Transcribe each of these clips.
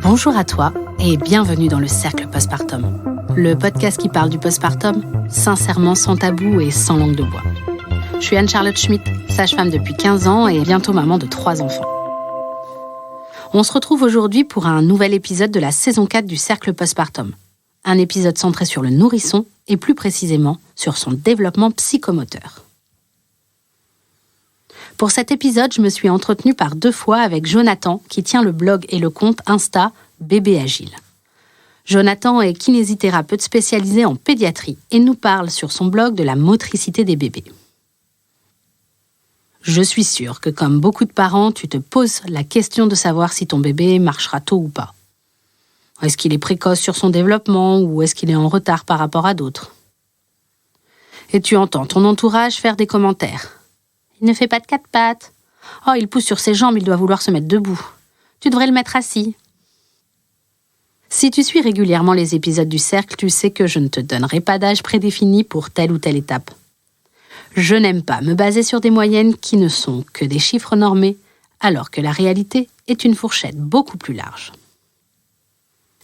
Bonjour à toi et bienvenue dans le Cercle Postpartum, le podcast qui parle du postpartum sincèrement, sans tabou et sans langue de bois. Je suis Anne-Charlotte Schmitt, sage-femme depuis 15 ans et bientôt maman de 3 enfants. On se retrouve aujourd'hui pour un nouvel épisode de la saison 4 du Cercle Postpartum. Un épisode centré sur le nourrisson et plus précisément sur son développement psychomoteur. Pour cet épisode, je me suis entretenue par 2 fois avec Jonathan, qui tient le blog et le compte Insta Bébé Agile. Jonathan est kinésithérapeute spécialisé en pédiatrie et nous parle sur son blog de la motricité des bébés. Je suis sûre que comme beaucoup de parents, tu te poses la question de savoir si ton bébé marchera tôt ou pas. Est-ce qu'il est précoce sur son développement ou est-ce qu'il est en retard par rapport à d'autres ? Et tu entends ton entourage faire des commentaires. Il ne fait pas de 4 pattes. Oh, il pousse sur ses jambes, il doit vouloir se mettre debout. Tu devrais le mettre assis. Si tu suis régulièrement les épisodes du Cercle, tu sais que je ne te donnerai pas d'âge prédéfini pour telle ou telle étape. Je n'aime pas me baser sur des moyennes qui ne sont que des chiffres normés, alors que la réalité est une fourchette beaucoup plus large.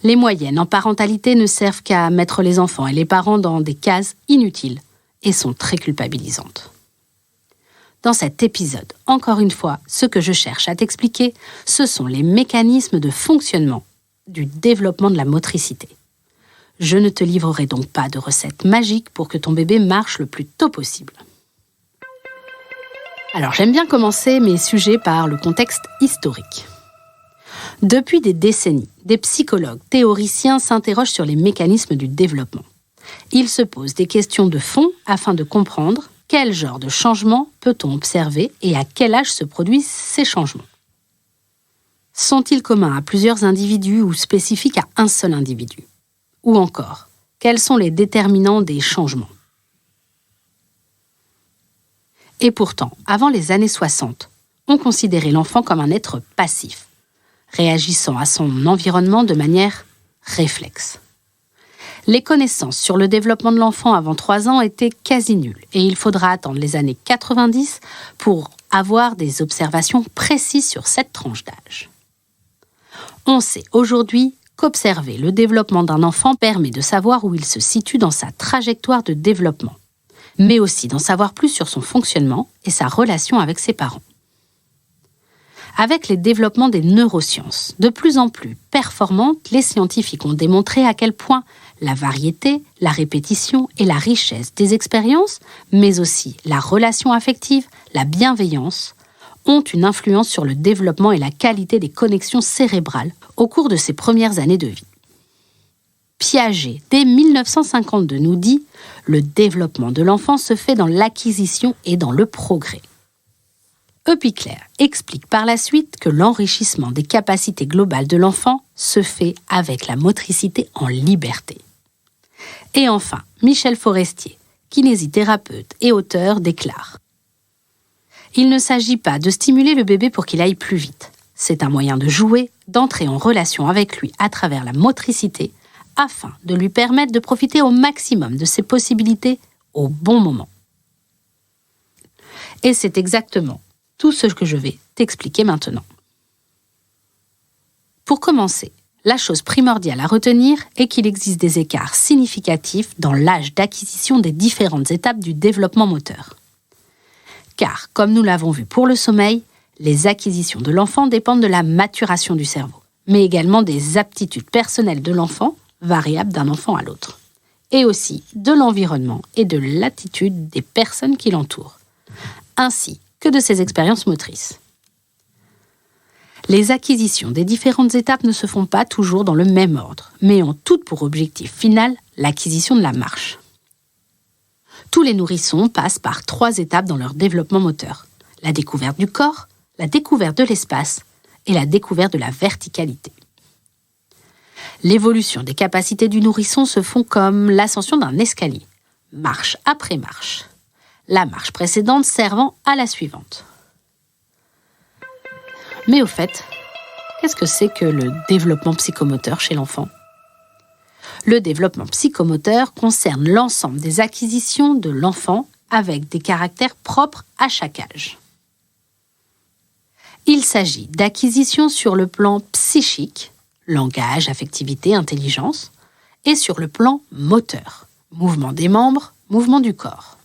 Les moyennes en parentalité ne servent qu'à mettre les enfants et les parents dans des cases inutiles et sont très culpabilisantes. Dans cet épisode, encore une fois, ce que je cherche à t'expliquer, ce sont les mécanismes de fonctionnement du développement de la motricité. Je ne te livrerai donc pas de recette magique pour que ton bébé marche le plus tôt possible. Alors j'aime bien commencer mes sujets par le contexte historique. Depuis des décennies, des psychologues, théoriciens s'interrogent sur les mécanismes du développement. Ils se posent des questions de fond afin de comprendre quel genre de changement peut-on observer et à quel âge se produisent ces changements. Sont-ils communs à plusieurs individus ou spécifiques à un seul individu ? Ou encore, quels sont les déterminants des changements ? Et pourtant, avant les années 60, on considérait l'enfant comme un être passif, réagissant à son environnement de manière réflexe. Les connaissances sur le développement de l'enfant avant 3 ans étaient quasi nulles et il faudra attendre les années 90 pour avoir des observations précises sur cette tranche d'âge. On sait aujourd'hui qu'observer le développement d'un enfant permet de savoir où il se situe dans sa trajectoire de développement, mais aussi d'en savoir plus sur son fonctionnement et sa relation avec ses parents. Avec les développements des neurosciences, de plus en plus performantes, les scientifiques ont démontré à quel point la variété, la répétition et la richesse des expériences, mais aussi la relation affective, la bienveillance, ont une influence sur le développement et la qualité des connexions cérébrales au cours de ces premières années de vie. Piaget, dès 1952, nous dit « Le développement de l'enfant se fait dans l'acquisition et dans le progrès ». Epicler explique par la suite que l'enrichissement des capacités globales de l'enfant se fait avec la motricité en liberté. Et enfin, Michel Forestier, kinésithérapeute et auteur, déclare « Il ne s'agit pas de stimuler le bébé pour qu'il aille plus vite. C'est un moyen de jouer, d'entrer en relation avec lui à travers la motricité afin de lui permettre de profiter au maximum de ses possibilités au bon moment. » Et c'est exactement tout ce que je vais t'expliquer maintenant. Pour commencer, la chose primordiale à retenir est qu'il existe des écarts significatifs dans l'âge d'acquisition des différentes étapes du développement moteur. Car, comme nous l'avons vu pour le sommeil, les acquisitions de l'enfant dépendent de la maturation du cerveau, mais également des aptitudes personnelles de l'enfant, variables d'un enfant à l'autre, et aussi de l'environnement et de l'attitude des personnes qui l'entourent, ainsi que de ses expériences motrices. Les acquisitions des différentes étapes ne se font pas toujours dans le même ordre, mais ont toutes pour objectif final l'acquisition de la marche. Tous les nourrissons passent par 3 étapes dans leur développement moteur. La découverte du corps, la découverte de l'espace et la découverte de la verticalité. L'évolution des capacités du nourrisson se font comme l'ascension d'un escalier, marche après marche. La marche précédente servant à la suivante. Mais au fait, qu'est-ce que c'est que le développement psychomoteur chez l'enfant ? Le développement psychomoteur concerne l'ensemble des acquisitions de l'enfant avec des caractères propres à chaque âge. Il s'agit d'acquisitions sur le plan psychique, langage, affectivité, intelligence, et sur le plan moteur, mouvement des membres, mouvement du corps.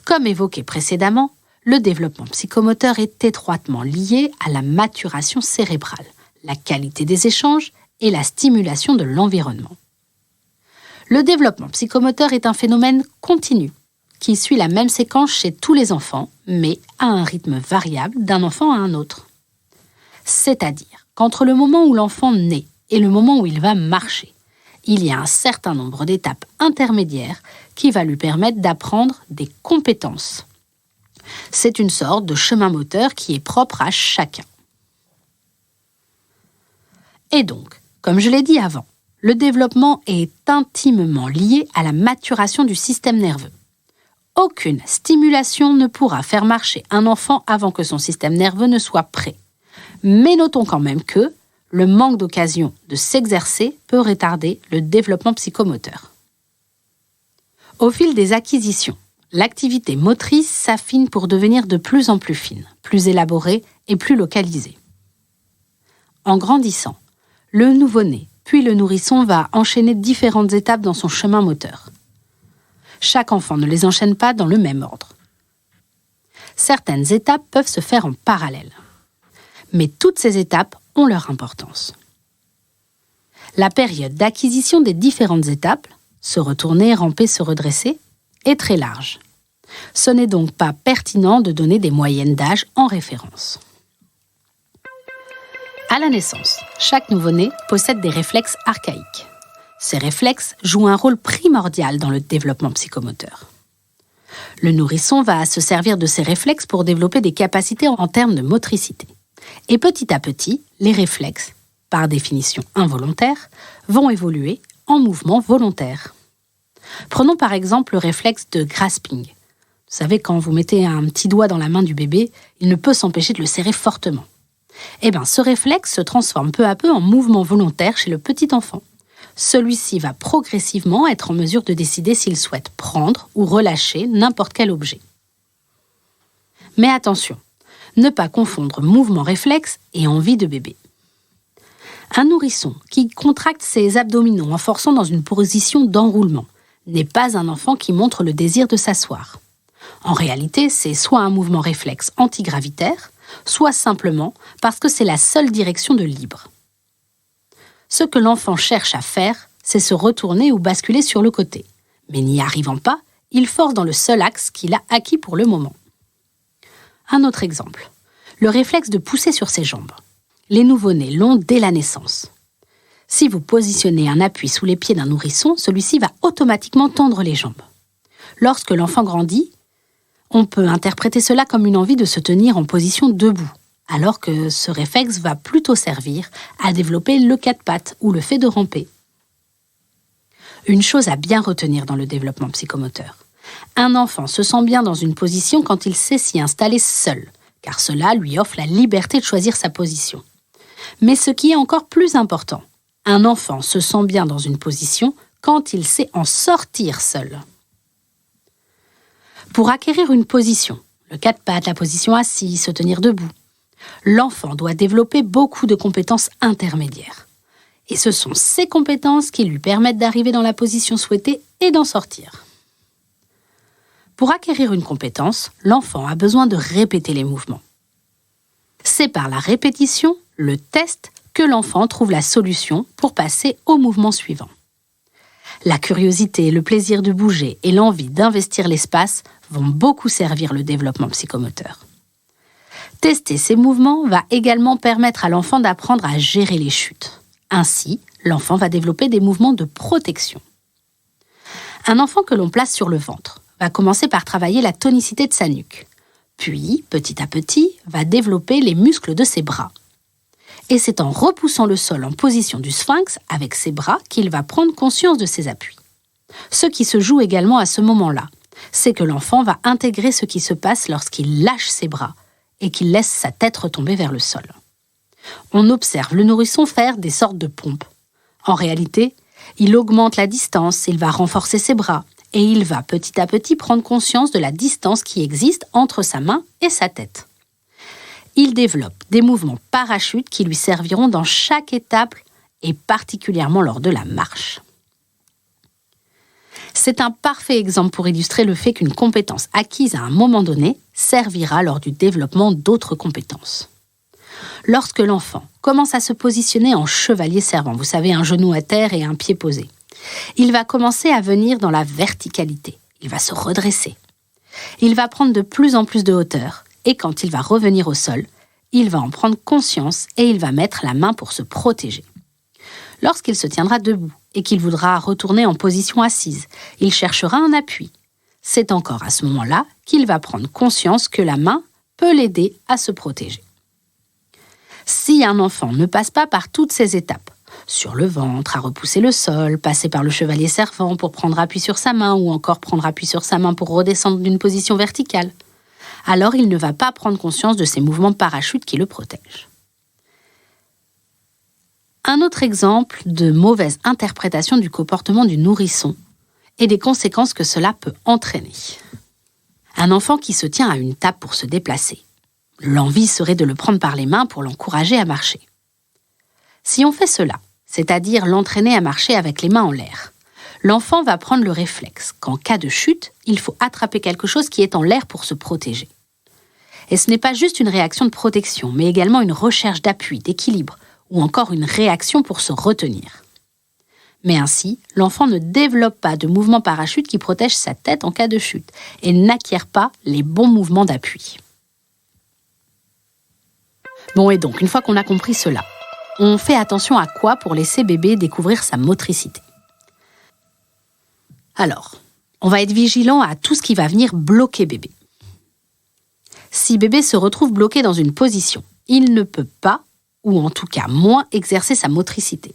Comme évoqué précédemment, le développement psychomoteur est étroitement lié à la maturation cérébrale, la qualité des échanges et la stimulation de l'environnement. Le développement psychomoteur est un phénomène continu qui suit la même séquence chez tous les enfants, mais à un rythme variable d'un enfant à un autre. C'est-à-dire qu'entre le moment où l'enfant naît et le moment où il va marcher, il y a un certain nombre d'étapes intermédiaires qui va lui permettre d'apprendre des compétences. C'est une sorte de chemin moteur qui est propre à chacun. Et donc, comme je l'ai dit avant, le développement est intimement lié à la maturation du système nerveux. Aucune stimulation ne pourra faire marcher un enfant avant que son système nerveux ne soit prêt. Mais notons quand même que le manque d'occasion de s'exercer peut retarder le développement psychomoteur. Au fil des acquisitions, l'activité motrice s'affine pour devenir de plus en plus fine, plus élaborée et plus localisée. En grandissant, le nouveau-né, puis le nourrisson va enchaîner différentes étapes dans son chemin moteur. Chaque enfant ne les enchaîne pas dans le même ordre. Certaines étapes peuvent se faire en parallèle. Mais toutes ces étapes ont leur importance. La période d'acquisition des différentes étapes, se retourner, ramper, se redresser, est très large. Ce n'est donc pas pertinent de donner des moyennes d'âge en référence. À la naissance, chaque nouveau-né possède des réflexes archaïques. Ces réflexes jouent un rôle primordial dans le développement psychomoteur. Le nourrisson va se servir de ces réflexes pour développer des capacités en termes de motricité. Et petit à petit, les réflexes, par définition involontaires, vont évoluer en mouvements volontaires. Prenons par exemple le réflexe de grasping. Vous savez, quand vous mettez un petit doigt dans la main du bébé, il ne peut s'empêcher de le serrer fortement. Ce réflexe se transforme peu à peu en mouvement volontaire chez le petit enfant. Celui-ci va progressivement être en mesure de décider s'il souhaite prendre ou relâcher n'importe quel objet. Mais attention, ne pas confondre mouvement réflexe et envie de bébé. Un nourrisson qui contracte ses abdominaux en forçant dans une position d'enroulement n'est pas un enfant qui montre le désir de s'asseoir. En réalité, c'est soit un mouvement réflexe antigravitaire, soit simplement parce que c'est la seule direction de libre. Ce que l'enfant cherche à faire, c'est se retourner ou basculer sur le côté. Mais n'y arrivant pas, il force dans le seul axe qu'il a acquis pour le moment. Un autre exemple, le réflexe de pousser sur ses jambes. Les nouveau-nés l'ont dès la naissance. Si vous positionnez un appui sous les pieds d'un nourrisson, celui-ci va automatiquement tendre les jambes. Lorsque l'enfant grandit, on peut interpréter cela comme une envie de se tenir en position debout, alors que ce réflexe va plutôt servir à développer le quatre-pattes ou le fait de ramper. Une chose à bien retenir dans le développement psychomoteur. Un enfant se sent bien dans une position quand il sait s'y installer seul, car cela lui offre la liberté de choisir sa position. Mais ce qui est encore plus important, un enfant se sent bien dans une position quand il sait en sortir seul. Pour acquérir une position, le quatre-pattes, la position assise, se tenir debout, l'enfant doit développer beaucoup de compétences intermédiaires. Et ce sont ces compétences qui lui permettent d'arriver dans la position souhaitée et d'en sortir. Pour acquérir une compétence, l'enfant a besoin de répéter les mouvements. C'est par la répétition, le test, que l'enfant trouve la solution pour passer au mouvement suivant. La curiosité, le plaisir de bouger et l'envie d'investir l'espace vont beaucoup servir le développement psychomoteur. Tester ces mouvements va également permettre à l'enfant d'apprendre à gérer les chutes. Ainsi, l'enfant va développer des mouvements de protection. Un enfant que l'on place sur le ventre va commencer par travailler la tonicité de sa nuque. Puis, petit à petit, va développer les muscles de ses bras. Et c'est en repoussant le sol en position du sphinx avec ses bras qu'il va prendre conscience de ses appuis. Ce qui se joue également à ce moment-là, c'est que l'enfant va intégrer ce qui se passe lorsqu'il lâche ses bras et qu'il laisse sa tête retomber vers le sol. On observe le nourrisson faire des sortes de pompes. En réalité, il augmente la distance, il va renforcer ses bras et il va petit à petit prendre conscience de la distance qui existe entre sa main et sa tête. Il développe des mouvements parachutes qui lui serviront dans chaque étape et particulièrement lors de la marche. C'est un parfait exemple pour illustrer le fait qu'une compétence acquise à un moment donné servira lors du développement d'autres compétences. Lorsque l'enfant commence à se positionner en chevalier servant, vous savez, un genou à terre et un pied posé, il va commencer à venir dans la verticalité. Il va se redresser. Il va prendre de plus en plus de hauteur et quand il va revenir au sol, il va en prendre conscience et il va mettre la main pour se protéger. Lorsqu'il se tiendra debout et qu'il voudra retourner en position assise, il cherchera un appui. C'est encore à ce moment-là qu'il va prendre conscience que la main peut l'aider à se protéger. Si un enfant ne passe pas par toutes ces étapes, sur le ventre, à repousser le sol, passer par le chevalier servant pour prendre appui sur sa main ou encore prendre appui sur sa main pour redescendre d'une position verticale, alors il ne va pas prendre conscience de ces mouvements de parachute qui le protègent. Un autre exemple de mauvaise interprétation du comportement du nourrisson et des conséquences que cela peut entraîner. Un enfant qui se tient à une table pour se déplacer. L'envie serait de le prendre par les mains pour l'encourager à marcher. Si on fait cela, c'est-à-dire l'entraîner à marcher avec les mains en l'air, l'enfant va prendre le réflexe qu'en cas de chute, il faut attraper quelque chose qui est en l'air pour se protéger. Et ce n'est pas juste une réaction de protection, mais également une recherche d'appui, d'équilibre, ou encore une réaction pour se retenir. Mais ainsi, l'enfant ne développe pas de mouvement parachute qui protège sa tête en cas de chute et n'acquiert pas les bons mouvements d'appui. Bon, et donc, une fois qu'on a compris cela, on fait attention à quoi pour laisser bébé découvrir sa motricité? Alors, on va être vigilant à tout ce qui va venir bloquer bébé. Si bébé se retrouve bloqué dans une position, il ne peut pas, ou en tout cas moins, exercer sa motricité.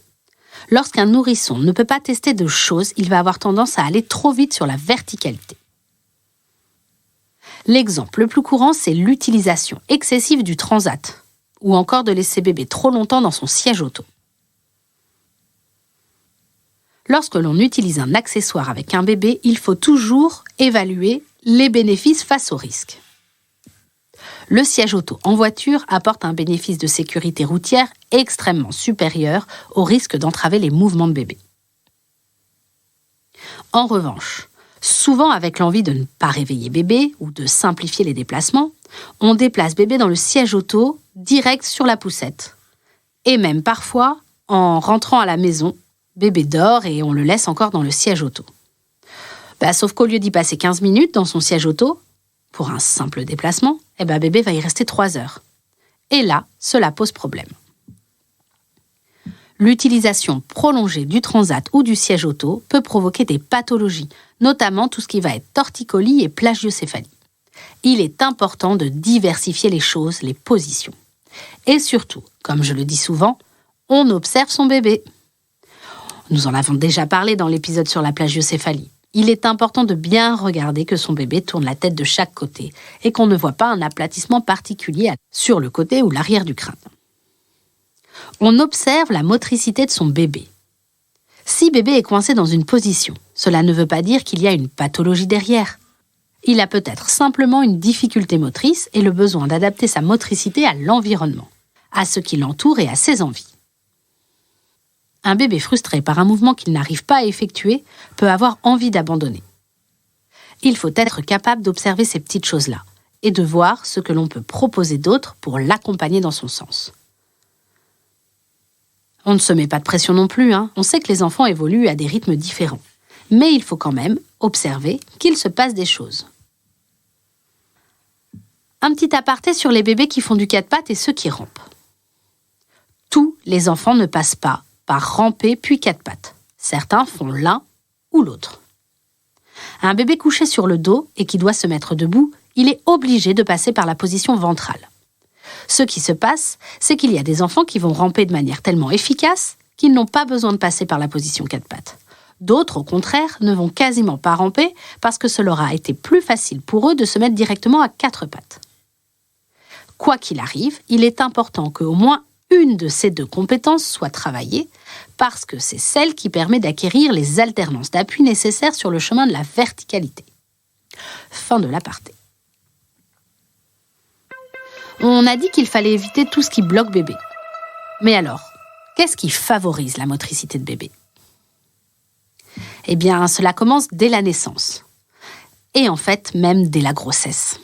Lorsqu'un nourrisson ne peut pas tester de choses, il va avoir tendance à aller trop vite sur la verticalité. L'exemple le plus courant, c'est l'utilisation excessive du transat, ou encore de laisser bébé trop longtemps dans son siège auto. Lorsque l'on utilise un accessoire avec un bébé, il faut toujours évaluer les bénéfices face aux risques. Le siège auto en voiture apporte un bénéfice de sécurité routière extrêmement supérieur au risque d'entraver les mouvements de bébé. En revanche, souvent avec l'envie de ne pas réveiller bébé ou de simplifier les déplacements, on déplace bébé dans le siège auto direct sur la poussette. Et même parfois, en rentrant à la maison, bébé dort et on le laisse encore dans le siège auto. Sauf qu'au lieu d'y passer 15 minutes dans son siège auto, pour un simple déplacement, bébé va y rester 3 heures. Et là, cela pose problème. L'utilisation prolongée du transat ou du siège auto peut provoquer des pathologies, notamment tout ce qui va être torticolis et plagiocéphalie. Il est important de diversifier les choses, les positions. Et surtout, comme je le dis souvent, on observe son bébé. Nous en avons déjà parlé dans l'épisode sur la plagiocéphalie. Il est important de bien regarder que son bébé tourne la tête de chaque côté et qu'on ne voit pas un aplatissement particulier sur le côté ou l'arrière du crâne. On observe la motricité de son bébé. Si bébé est coincé dans une position, cela ne veut pas dire qu'il y a une pathologie derrière. Il a peut-être simplement une difficulté motrice et le besoin d'adapter sa motricité à l'environnement, à ce qui l'entoure et à ses envies. Un bébé frustré par un mouvement qu'il n'arrive pas à effectuer peut avoir envie d'abandonner. Il faut être capable d'observer ces petites choses-là et de voir ce que l'on peut proposer d'autre pour l'accompagner dans son sens. On ne se met pas de pression non plus, On sait que les enfants évoluent à des rythmes différents. Mais il faut quand même observer qu'il se passe des choses. Un petit aparté sur les bébés qui font du 4 pattes et ceux qui rampent. Tous les enfants ne passent pas par ramper puis 4 pattes. Certains font l'un ou l'autre. Un bébé couché sur le dos et qui doit se mettre debout, il est obligé de passer par la position ventrale. Ce qui se passe, c'est qu'il y a des enfants qui vont ramper de manière tellement efficace qu'ils n'ont pas besoin de passer par la position 4 pattes. D'autres, au contraire, ne vont quasiment pas ramper parce que cela aura été plus facile pour eux de se mettre directement à 4 pattes. Quoi qu'il arrive, il est important qu'au moins une de ces 2 compétences soit travaillée parce que c'est celle qui permet d'acquérir les alternances d'appui nécessaires sur le chemin de la verticalité. Fin de l'aparté. On a dit qu'il fallait éviter tout ce qui bloque bébé. Mais alors, Qu'est-ce qui favorise la motricité de bébé ? Eh bien, cela commence dès la naissance. Et en fait, même dès la grossesse.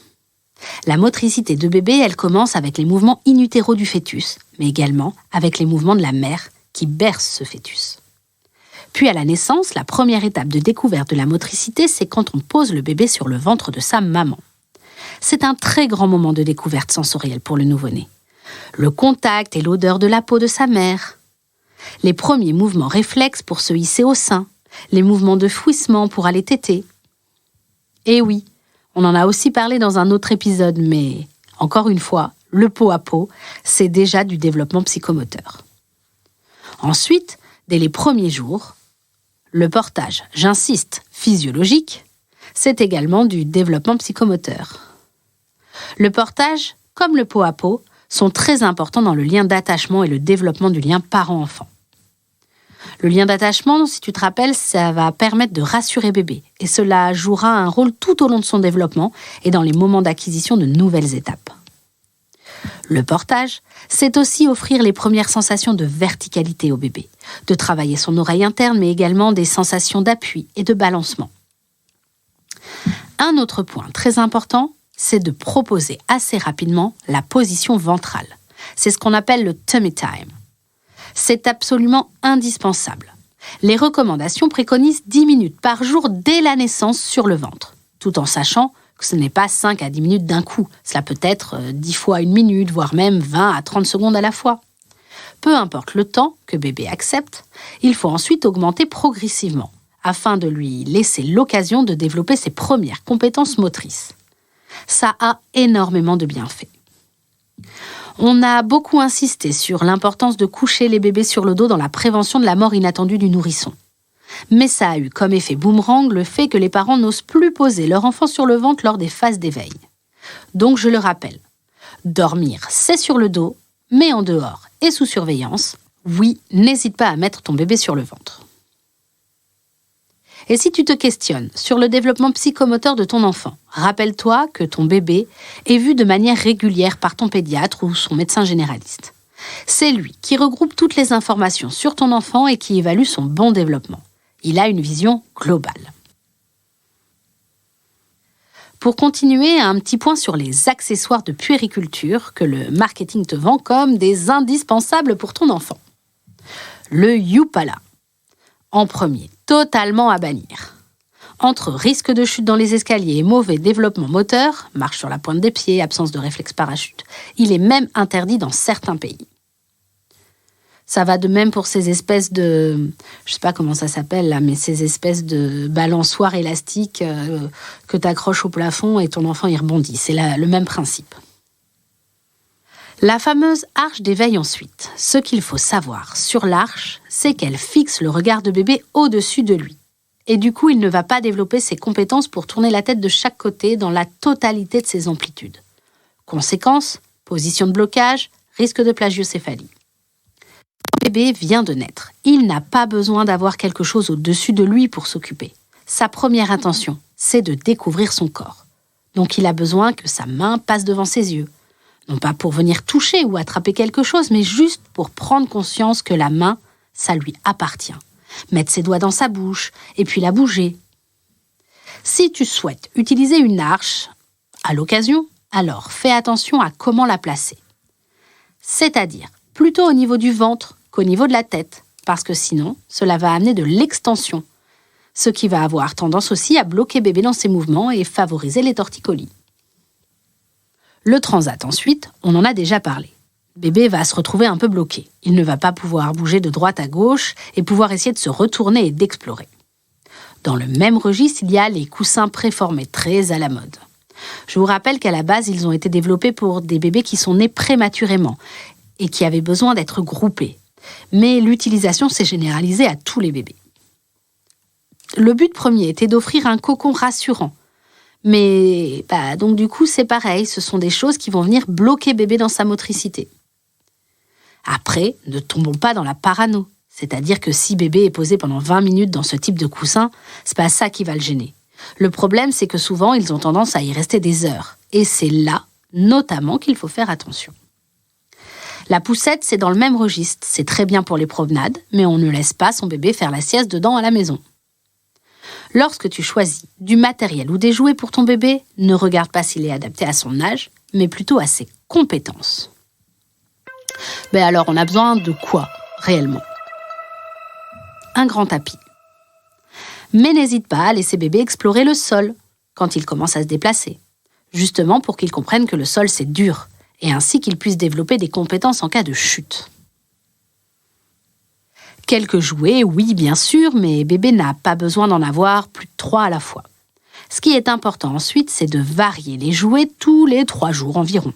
La motricité de bébé, elle commence avec les mouvements in utero du fœtus, mais également avec les mouvements de la mère qui berce ce fœtus. Puis à la naissance, la première étape de découverte de la motricité, c'est quand on pose le bébé sur le ventre de sa maman. C'est un très grand moment de découverte sensorielle pour le nouveau-né. Le contact et l'odeur de la peau de sa mère. Les premiers mouvements réflexes pour se hisser au sein. Les mouvements de fouissement pour aller téter. Et oui, on en a aussi parlé dans un autre épisode, mais encore une fois, le pot à pot, c'est déjà du développement psychomoteur. Ensuite, dès les premiers jours, le portage, j'insiste, physiologique, c'est également du développement psychomoteur. Le portage, comme le pot à pot, sont très importants dans le lien d'attachement et le développement du lien parent-enfant. Le lien d'attachement, si tu te rappelles, ça va permettre de rassurer bébé et cela jouera un rôle tout au long de son développement et dans les moments d'acquisition de nouvelles étapes. Le portage, c'est aussi offrir les premières sensations de verticalité au bébé, de travailler son oreille interne, mais également des sensations d'appui et de balancement. Un autre point très important, c'est de proposer assez rapidement la position ventrale. C'est ce qu'on appelle le tummy time. C'est absolument indispensable. Les recommandations préconisent 10 minutes par jour dès la naissance sur le ventre, tout en sachant que ce n'est pas 5 à 10 minutes d'un coup. Cela peut être 10 fois 1 minute, voire même 20 à 30 secondes à la fois. Peu importe le temps que bébé accepte, il faut ensuite augmenter progressivement, afin de lui laisser l'occasion de développer ses premières compétences motrices. Ça a énormément de bienfaits. On a beaucoup insisté sur l'importance de coucher les bébés sur le dos dans la prévention de la mort inattendue du nourrisson. Mais ça a eu comme effet boomerang le fait que les parents n'osent plus poser leur enfant sur le ventre lors des phases d'éveil. Donc je le rappelle, dormir c'est sur le dos, mais en dehors et sous surveillance. Oui, n'hésite pas à mettre ton bébé sur le ventre. Et si tu te questionnes sur le développement psychomoteur de ton enfant, rappelle-toi que ton bébé est vu de manière régulière par ton pédiatre ou son médecin généraliste. C'est lui qui regroupe toutes les informations sur ton enfant et qui évalue son bon développement. Il a une vision globale. Pour continuer, un petit point sur les accessoires de puériculture que le marketing te vend comme des indispensables pour ton enfant. Le Yupala. En premier, totalement à bannir. Entre risque de chute dans les escaliers et mauvais développement moteur, marche sur la pointe des pieds, absence de réflexe parachute, il est même interdit dans certains pays. Ça va de même pour ces espèces de, je sais pas comment ça s'appelle là, mais ces espèces de balançoires élastiques que tu accroches au plafond et ton enfant y rebondit. C'est le même principe. La fameuse arche d'éveil ensuite. Ce qu'il faut savoir sur l'arche, c'est qu'elle fixe le regard de bébé au-dessus de lui. Et du coup, il ne va pas développer ses compétences pour tourner la tête de chaque côté dans la totalité de ses amplitudes. Conséquence, position de blocage, risque de plagiocéphalie. Le bébé vient de naître. Il n'a pas besoin d'avoir quelque chose au-dessus de lui pour s'occuper. Sa première intention, c'est de découvrir son corps. Donc il a besoin que sa main passe devant ses yeux. Non pas pour venir toucher ou attraper quelque chose, mais juste pour prendre conscience que la main, ça lui appartient. Mettre ses doigts dans sa bouche et puis la bouger. Si tu souhaites utiliser une arche à l'occasion, alors fais attention à comment la placer. C'est-à-dire plutôt au niveau du ventre qu'au niveau de la tête, parce que sinon, cela va amener de l'extension, ce qui va avoir tendance aussi à bloquer bébé dans ses mouvements et favoriser les torticolis. Le transat ensuite, on en a déjà parlé. Bébé va se retrouver un peu bloqué. Il ne va pas pouvoir bouger de droite à gauche et pouvoir essayer de se retourner et d'explorer. Dans le même registre, il y a les coussins préformés, très à la mode. Je vous rappelle qu'à la base, ils ont été développés pour des bébés qui sont nés prématurément et qui avaient besoin d'être groupés. Mais l'utilisation s'est généralisée à tous les bébés. Le but premier était d'offrir un cocon rassurant. Mais donc du coup, c'est pareil, ce sont des choses qui vont venir bloquer bébé dans sa motricité. Après, ne tombons pas dans la parano. C'est-à-dire que si bébé est posé pendant 20 minutes dans ce type de coussin, c'est pas ça qui va le gêner. Le problème, c'est que souvent, ils ont tendance à y rester des heures. Et c'est là, notamment, qu'il faut faire attention. La poussette, c'est dans le même registre. C'est très bien pour les promenades, mais on ne laisse pas son bébé faire la sieste dedans à la maison. Lorsque tu choisis du matériel ou des jouets pour ton bébé, ne regarde pas s'il est adapté à son âge, mais plutôt à ses compétences. Alors, on a besoin de quoi, réellement ? Un grand tapis. Mais n'hésite pas à laisser bébé explorer le sol quand il commence à se déplacer, justement pour qu'il comprenne que le sol, c'est dur, et ainsi qu'il puisse développer des compétences en cas de chute. Quelques jouets, oui, bien sûr, mais bébé n'a pas besoin d'en avoir plus de 3 à la fois. Ce qui est important ensuite, c'est de varier les jouets tous les 3 jours environ.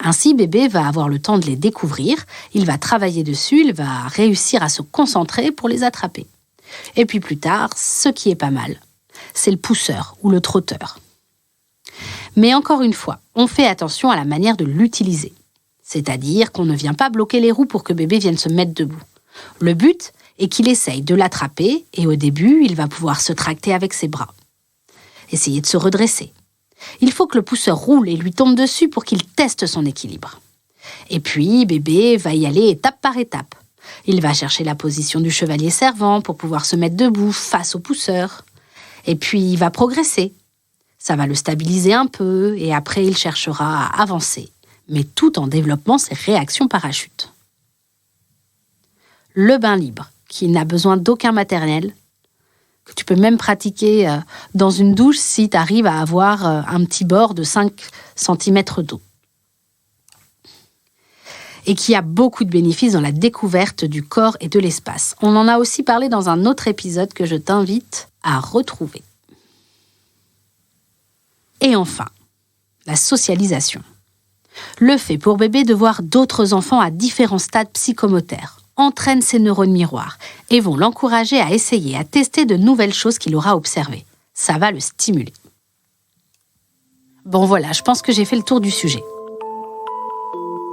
Ainsi, bébé va avoir le temps de les découvrir, il va travailler dessus, il va réussir à se concentrer pour les attraper. Et puis plus tard, ce qui est pas mal, c'est le pousseur ou le trotteur. Mais encore une fois, on fait attention à la manière de l'utiliser. C'est-à-dire qu'on ne vient pas bloquer les roues pour que bébé vienne se mettre debout. Le but est qu'il essaye de l'attraper et au début, il va pouvoir se tracter avec ses bras. Essayer de se redresser. Il faut que le pousseur roule et lui tombe dessus pour qu'il teste son équilibre. Et puis, bébé va y aller étape par étape. Il va chercher la position du chevalier servant pour pouvoir se mettre debout face au pousseur. Et puis, il va progresser. Ça va le stabiliser un peu et après, il cherchera à avancer, mais tout en développant ses réactions parachute. Le bain libre, qui n'a besoin d'aucun matériel, que tu peux même pratiquer dans une douche si tu arrives à avoir un petit bord de 5 cm d'eau. Et qui a beaucoup de bénéfices dans la découverte du corps et de l'espace. On en a aussi parlé dans un autre épisode que je t'invite à retrouver. Et enfin, la socialisation. Le fait pour bébé de voir d'autres enfants à différents stades psychomoteurs entraîne ses neurones miroirs et vont l'encourager à essayer, à tester de nouvelles choses qu'il aura observées. Ça va le stimuler. Bon voilà, je pense que j'ai fait le tour du sujet.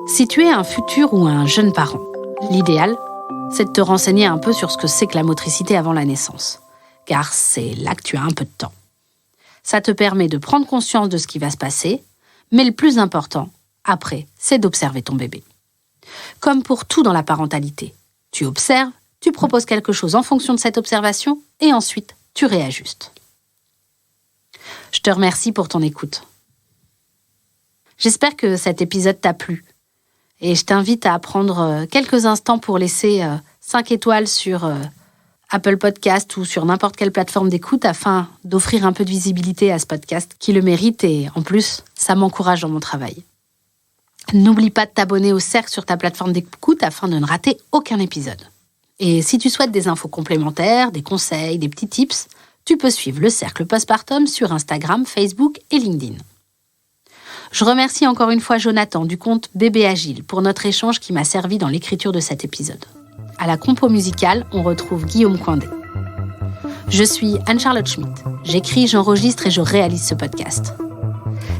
Si tu es un futur ou un jeune parent, l'idéal, c'est de te renseigner un peu sur ce que c'est que la motricité avant la naissance, car c'est là que tu as un peu de temps. Ça te permet de prendre conscience de ce qui va se passer, mais le plus important, après, c'est d'observer ton bébé. Comme pour tout dans la parentalité, tu observes, tu proposes quelque chose en fonction de cette observation et ensuite tu réajustes. Je te remercie pour ton écoute. J'espère que cet épisode t'a plu et je t'invite à prendre quelques instants pour laisser 5 étoiles sur Apple Podcast ou sur n'importe quelle plateforme d'écoute afin d'offrir un peu de visibilité à ce podcast qui le mérite et en plus, ça m'encourage dans mon travail. N'oublie pas de t'abonner au cercle sur ta plateforme d'écoute afin de ne rater aucun épisode. Et si tu souhaites des infos complémentaires, des conseils, des petits tips, tu peux suivre le cercle postpartum sur Instagram, Facebook et LinkedIn. Je remercie encore une fois Jonathan du compte Bébé Agile pour notre échange qui m'a servi dans l'écriture de cet épisode. À la compo musicale, on retrouve Guillaume Coindé. Je suis Anne-Charlotte Schmitt. J'écris, j'enregistre et je réalise ce podcast.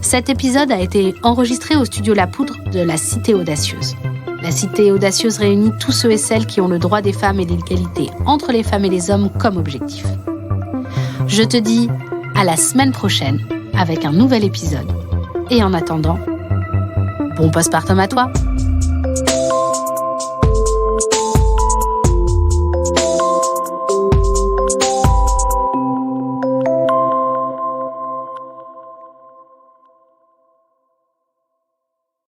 Cet épisode a été enregistré au studio La Poudre de la Cité Audacieuse. La Cité Audacieuse réunit tous ceux et celles qui ont le droit des femmes et l'égalité entre les femmes et les hommes comme objectif. Je te dis à la semaine prochaine avec un nouvel épisode. Et en attendant, bon postpartum à toi!